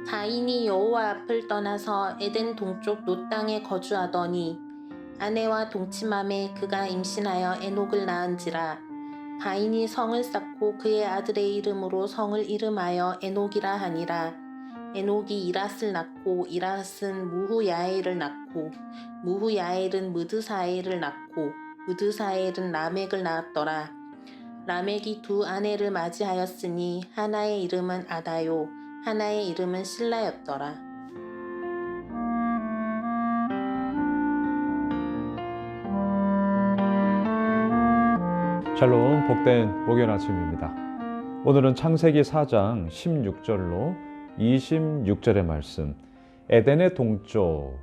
가인이 여호와 앞을 떠나서 에덴 동쪽 놋 땅에 거주하더니 아내와 동침함에 그가 임신하여 에녹을 낳은지라. 가인이 성을 쌓고 그의 아들의 이름으로 성을 이름하여 에녹이라 하니라. 에녹이 이랏을 낳고 이랏은 무후야엘을 낳고 무후야엘은 느드사엘을 낳고 느드사엘은 라멕을 낳았더라. 라멕이 두 아내를 맞이하였으니 하나의 이름은 아다요 하나의 이름은 실라였더라. 샬롬, 복된 목요일 아침입니다. 오늘은 창세기 4장 16절로 26절의 말씀, 에덴의 동쪽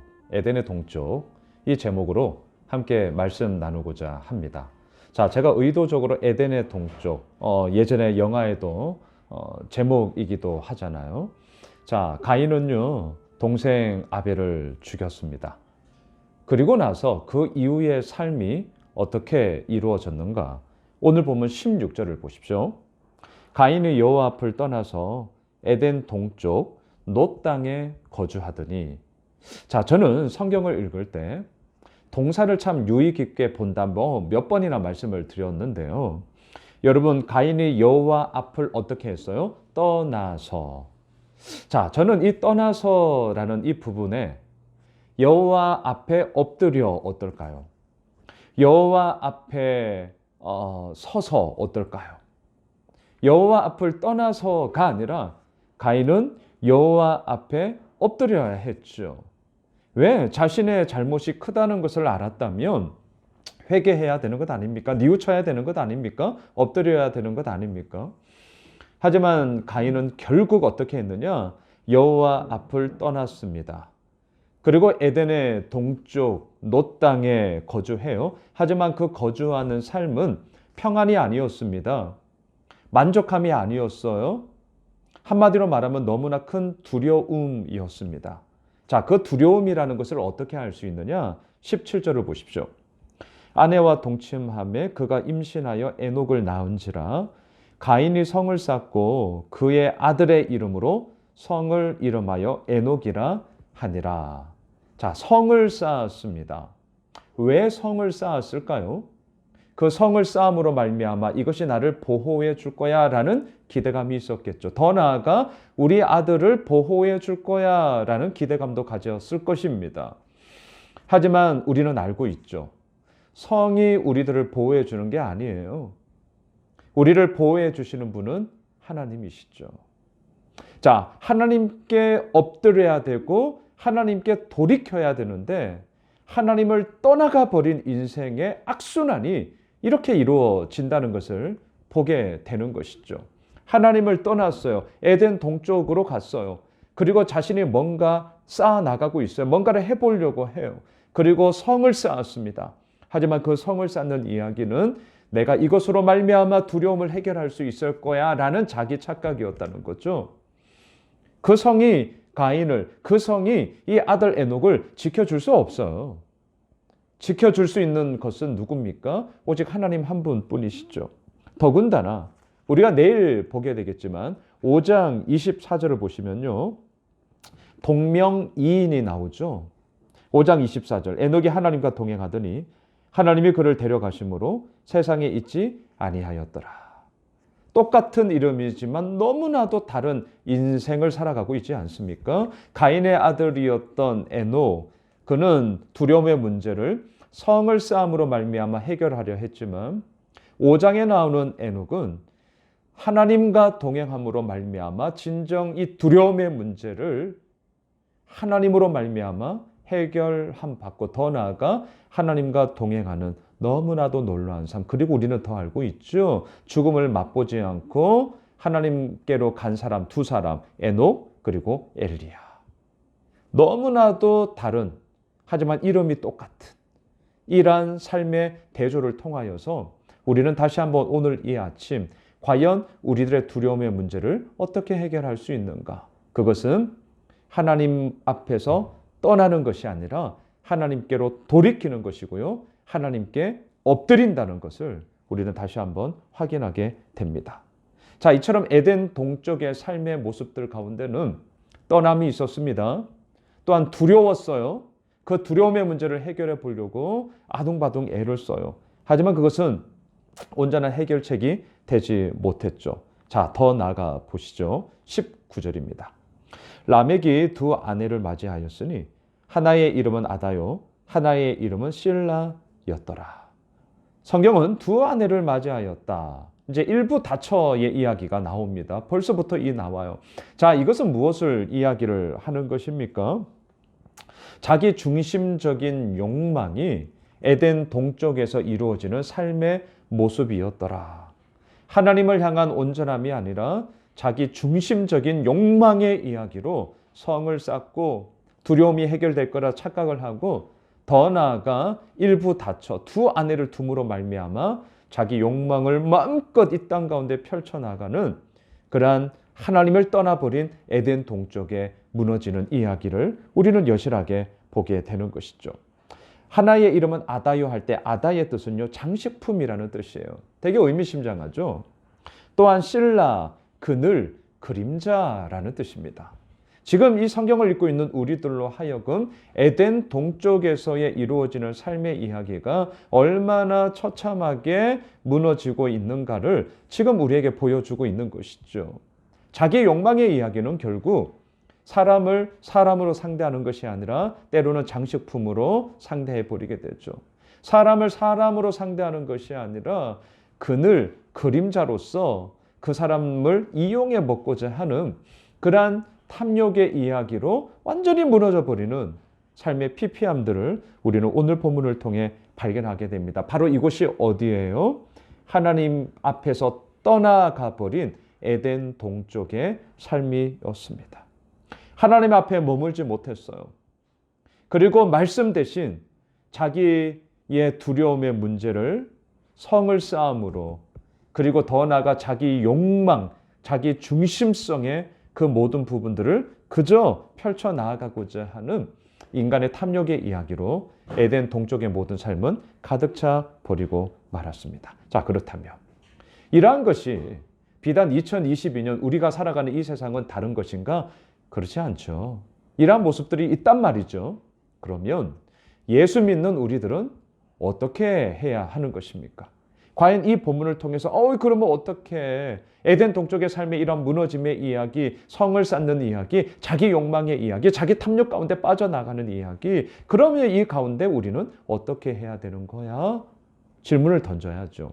이 제목으로 함께 말씀 나누고자 합니다. 자, 제가 의도적으로 에덴의 동쪽, 예전에 영화에도 제목이기도 하잖아요. 자, 가인은요 동생 아벨을 죽였습니다. 그리고 나서 그 이후의 삶이 어떻게 이루어졌는가? 오늘 보면 16절을 보십시오. 가인이 여호와 앞을 떠나서 에덴 동쪽 놋 땅에 거주하더니, 자, 저는 성경을 읽을 때 동사를 참 유의 깊게 본다 몇 번이나 말씀을 드렸는데요. 여러분, 가인이 여호와 앞을 어떻게 했어요? 떠나서. 자, 저는 이 떠나서라는 이 부분에 여호와 앞에 엎드려 어떨까요? 여호와 앞에 서서 어떨까요? 여호와 앞을 떠나서가 아니라 가인은 여호와 앞에 엎드려야 했죠. 왜? 자신의 잘못이 크다는 것을 알았다면 회개해야 되는 것 아닙니까? 뉘우쳐야 되는 것 아닙니까? 엎드려야 되는 것 아닙니까? 하지만 가인은 결국 어떻게 했느냐? 여호와 앞을 떠났습니다. 그리고 에덴의 동쪽 놋 땅에 거주해요. 하지만 그 거주하는 삶은 평안이 아니었습니다. 만족함이 아니었어요. 한마디로 말하면 너무나 큰 두려움이었습니다. 자, 그 두려움이라는 것을 어떻게 알 수 있느냐? 17절을 보십시오. 아내와 동침함에 그가 임신하여 에녹을 낳은지라. 가인이 성을 쌓고 그의 아들의 이름으로 성을 이름하여 에녹이라 하니라. 자, 성을 쌓았습니다. 왜 성을 쌓았을까요? 그 성을 쌓음으로 말미암아 이것이 나를 보호해 줄 거야 라는 기대감이 있었겠죠. 더 나아가 우리 아들을 보호해 줄 거야 라는 기대감도 가졌을 것입니다. 하지만 우리는 알고 있죠. 성이 우리들을 보호해 주는 게 아니에요. 우리를 보호해 주시는 분은 하나님이시죠. 자, 하나님께 엎드려야 되고 하나님께 돌이켜야 되는데 하나님을 떠나가 버린 인생의 악순환이 이렇게 이루어진다는 것을 보게 되는 것이죠. 하나님을 떠났어요. 에덴 동쪽으로 갔어요. 그리고 자신이 뭔가 쌓아나가고 있어요. 뭔가를 해보려고 해요. 그리고 성을 쌓았습니다. 하지만 그 성을 쌓는 이야기는 내가 이것으로 말미암아 두려움을 해결할 수 있을 거야 라는 자기 착각이었다는 거죠. 그 성이 그 성이 이 아들 에녹을 지켜줄 수 없어요. 지켜줄 수 있는 것은 누굽니까? 오직 하나님 한 분뿐이시죠. 더군다나 우리가 내일 보게 되겠지만 5장 24절을 보시면요. 동명이인이 나오죠. 5장 24절. 에녹이 하나님과 동행하더니 하나님이 그를 데려가심으로 세상에 있지 아니하였더라. 똑같은 이름이지만 너무나도 다른 인생을 살아가고 있지 않습니까? 가인의 아들이었던 에녹, 그는 두려움의 문제를 성을 쌓음으로 말미암아 해결하려 했지만 5장에 나오는 에녹은 하나님과 동행함으로 말미암아 진정 이 두려움의 문제를 하나님으로 말미암아 해결함 받고 더 나아가 하나님과 동행하는 너무나도 놀라운 삶. 그리고 우리는 더 알고 있죠. 죽음을 맛보지 않고 하나님께로 간 사람 두 사람, 에녹 그리고 엘리야. 너무나도 다른 하지만 이름이 똑같은 이러한 삶의 대조를 통하여서 우리는 다시 한번 오늘 이 아침 과연 우리들의 두려움의 문제를 어떻게 해결할 수 있는가? 그것은 하나님 앞에서 떠나는 것이 아니라 하나님께로 돌이키는 것이고요. 하나님께 엎드린다는 것을 우리는 다시 한번 확인하게 됩니다. 자, 이처럼 에덴 동쪽의 삶의 모습들 가운데는 떠남이 있었습니다. 또한 두려웠어요. 그 두려움의 문제를 해결해 보려고 아둥바둥 애를 써요. 하지만 그것은 온전한 해결책이 되지 못했죠. 자, 더 나아가 보시죠. 19절입니다. 라멕이 두 아내를 맞이하였으니 하나의 이름은 아다요, 하나의 이름은 실라였더라. 성경은 두 아내를 맞이하였다. 이제 일부 다처의 이야기가 나옵니다. 벌써부터 나와요. 자, 이것은 무엇을 이야기를 하는 것입니까? 자기 중심적인 욕망이 에덴 동쪽에서 이루어지는 삶의 모습이었더라. 하나님을 향한 온전함이 아니라 자기 중심적인 욕망의 이야기로 성을 쌓고 두려움이 해결될 거라 착각을 하고 더 나아가 일부 다처 두 아내를 둠으로 말미암아 자기 욕망을 마음껏 이 땅 가운데 펼쳐나가는 그러한 하나님을 떠나버린 에덴 동쪽에 무너지는 이야기를 우리는 여실하게 보게 되는 것이죠. 하나의 이름은 아다요 할 때 아다의 뜻은요, 장식품이라는 뜻이에요. 되게 의미심장하죠. 또한 실라, 그늘, 그림자라는 뜻입니다. 지금 이 성경을 읽고 있는 우리들로 하여금 에덴 동쪽에서의 이루어지는 삶의 이야기가 얼마나 처참하게 무너지고 있는가를 지금 우리에게 보여주고 있는 것이죠. 자기 욕망의 이야기는 결국 사람을 사람으로 상대하는 것이 아니라 때로는 장식품으로 상대해 버리게 되죠. 사람을 사람으로 상대하는 것이 아니라 그늘, 그림자로서 그 사람을 이용해 먹고자 하는 그러한 탐욕의 이야기로 완전히 무너져 버리는 삶의 피폐함들을 우리는 오늘 본문을 통해 발견하게 됩니다. 바로 이곳이 어디예요? 하나님 앞에서 떠나가 버린 에덴 동쪽의 삶이었습니다. 하나님 앞에 머물지 못했어요. 그리고 말씀 대신 자기의 두려움의 문제를 성을 쌓음으로, 그리고 더 나아가 자기 욕망, 자기 중심성의 그 모든 부분들을 그저 펼쳐나가고자 하는 인간의 탐욕의 이야기로 에덴 동쪽의 모든 삶은 가득 차 버리고 말았습니다. 자, 그렇다면 이러한 것이 비단 2022년 우리가 살아가는 이 세상은 다른 것인가? 그렇지 않죠. 이러한 모습들이 있단 말이죠. 그러면 예수 믿는 우리들은 어떻게 해야 하는 것입니까? 과연 이 본문을 통해서 그러면 어떻게 에덴 동쪽의 삶의 이런 무너짐의 이야기, 성을 쌓는 이야기, 자기 욕망의 이야기, 자기 탐욕 가운데 빠져나가는 이야기, 그러면 이 가운데 우리는 어떻게 해야 되는 거야? 질문을 던져야죠.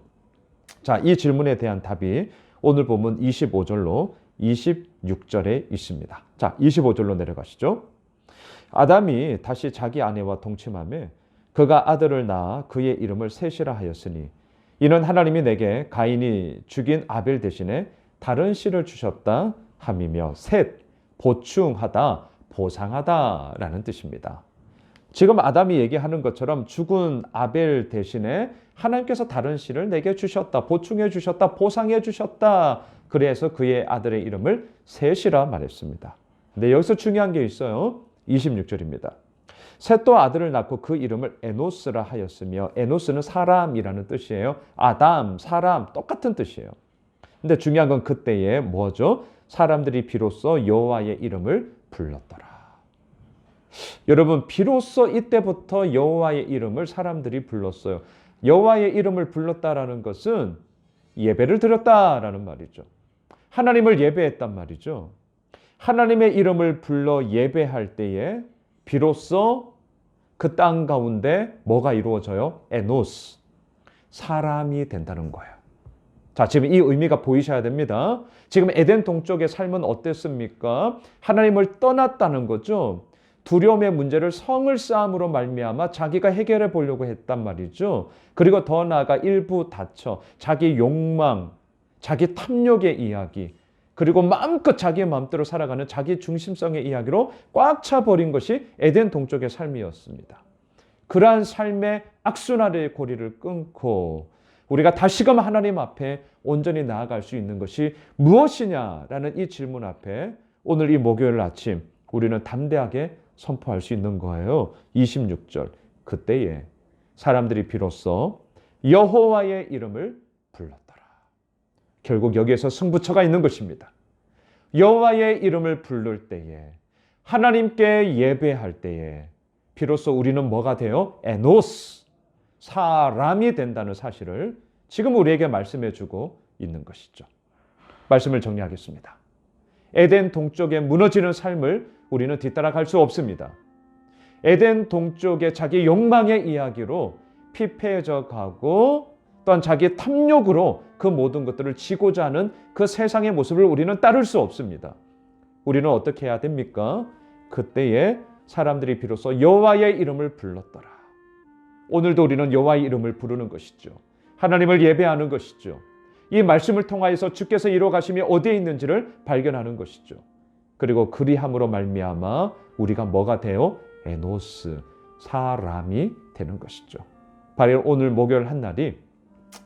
자, 이 질문에 대한 답이 오늘 본문 25절로 26절에 있습니다. 자, 25절로 내려가시죠. 아담이 다시 자기 아내와 동침하며 그가 아들을 낳아 그의 이름을 셋이라 하였으니 이는 하나님이 내게 가인이 죽인 아벨 대신에 다른 씨를 주셨다 함이며, 셋, 보충하다, 보상하다라는 뜻입니다. 지금 아담이 얘기하는 것처럼 죽은 아벨 대신에 하나님께서 다른 씨를 내게 주셨다, 보충해 주셨다, 보상해 주셨다. 그래서 그의 아들의 이름을 셋이라 말했습니다. 근데 여기서 중요한 게 있어요. 26절입니다. 셋도 아들을 낳고 그 이름을 에노스라 하였으며, 에노스는 사람이라는 뜻이에요. 아담, 사람, 똑같은 뜻이에요. 근데 중요한 건 그때에 뭐죠? 사람들이 비로소 여호와의 이름을 불렀더라. 여러분, 비로소 이때부터 여호와의 이름을 사람들이 불렀어요. 여호와의 이름을 불렀다라는 것은 예배를 드렸다라는 말이죠. 하나님을 예배했단 말이죠. 하나님의 이름을 불러 예배할 때에 비로소 그 땅 가운데 뭐가 이루어져요? 에노스, 사람이 된다는 거예요. 자, 지금 이 의미가 보이셔야 됩니다. 지금 에덴 동쪽의 삶은 어땠습니까? 하나님을 떠났다는 거죠. 두려움의 문제를 성을 쌓음으로 말미암아 자기가 해결해 보려고 했단 말이죠. 그리고 더 나아가 일부 다쳐 자기 욕망, 자기 탐욕의 이야기, 그리고 마음껏 자기의 마음대로 살아가는 자기 중심성의 이야기로 꽉 차버린 것이 에덴 동쪽의 삶이었습니다. 그러한 삶의 악순환의 고리를 끊고 우리가 다시금 하나님 앞에 온전히 나아갈 수 있는 것이 무엇이냐라는 이 질문 앞에 오늘 이 목요일 아침 우리는 담대하게 선포할 수 있는 거예요. 26절, 그때에 사람들이 비로소 여호와의 이름을 불렀더라. 결국 여기에서 승부처가 있는 것입니다. 여호와의 이름을 부를 때에 하나님께 예배할 때에 비로소 우리는 뭐가 돼요? 에노스, 사람이 된다는 사실을 지금 우리에게 말씀해 주고 있는 것이죠. 말씀을 정리하겠습니다. 에덴 동쪽에 무너지는 삶을 우리는 뒤따라갈 수 없습니다. 에덴 동쪽의 자기 욕망의 이야기로 피폐해져 가고 또한 자기 탐욕으로 그 모든 것들을 지고자 하는 그 세상의 모습을 우리는 따를 수 없습니다. 우리는 어떻게 해야 됩니까? 그때에 사람들이 비로소 여호와의 이름을 불렀더라. 오늘도 우리는 여호와의 이름을 부르는 것이죠. 하나님을 예배하는 것이죠. 이 말씀을 통하여서 주께서 이루어 가심이 어디에 있는지를 발견하는 것이죠. 그리고 그리함으로 말미암아 우리가 뭐가 돼요? 에노스, 사람이 되는 것이죠. 바로 오늘 목요일 한 날이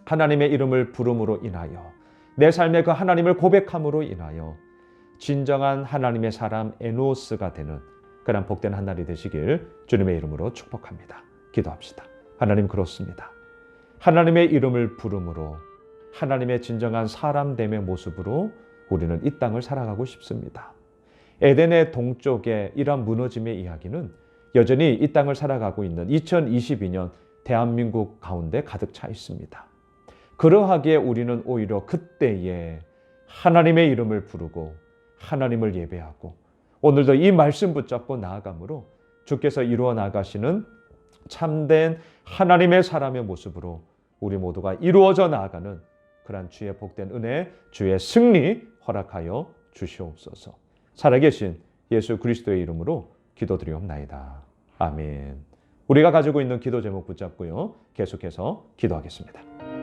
하나님의 이름을 부름으로 인하여 내 삶의 그 하나님을 고백함으로 인하여 진정한 하나님의 사람 에노스가 되는 그런 복된 한 날이 되시길 주님의 이름으로 축복합니다. 기도합시다. 하나님, 그렇습니다. 하나님의 이름을 부름으로 하나님의 진정한 사람됨의 모습으로 우리는 이 땅을 살아가고 싶습니다. 에덴의 동쪽의 이러한 무너짐의 이야기는 여전히 이 땅을 살아가고 있는 2022년 대한민국 가운데 가득 차 있습니다. 그러하기에 우리는 오히려 그때에 하나님의 이름을 부르고 하나님을 예배하고 오늘도 이 말씀 붙잡고 나아감으로 주께서 이루어 나가시는 참된 하나님의 사람의 모습으로 우리 모두가 이루어져 나아가는 그러한 주의 복된 은혜, 주의 승리 허락하여 주시옵소서. 살아계신 예수 그리스도의 이름으로 기도드리옵나이다. 아멘. 우리가 가지고 있는 기도 제목 붙잡고요. 계속해서 기도하겠습니다.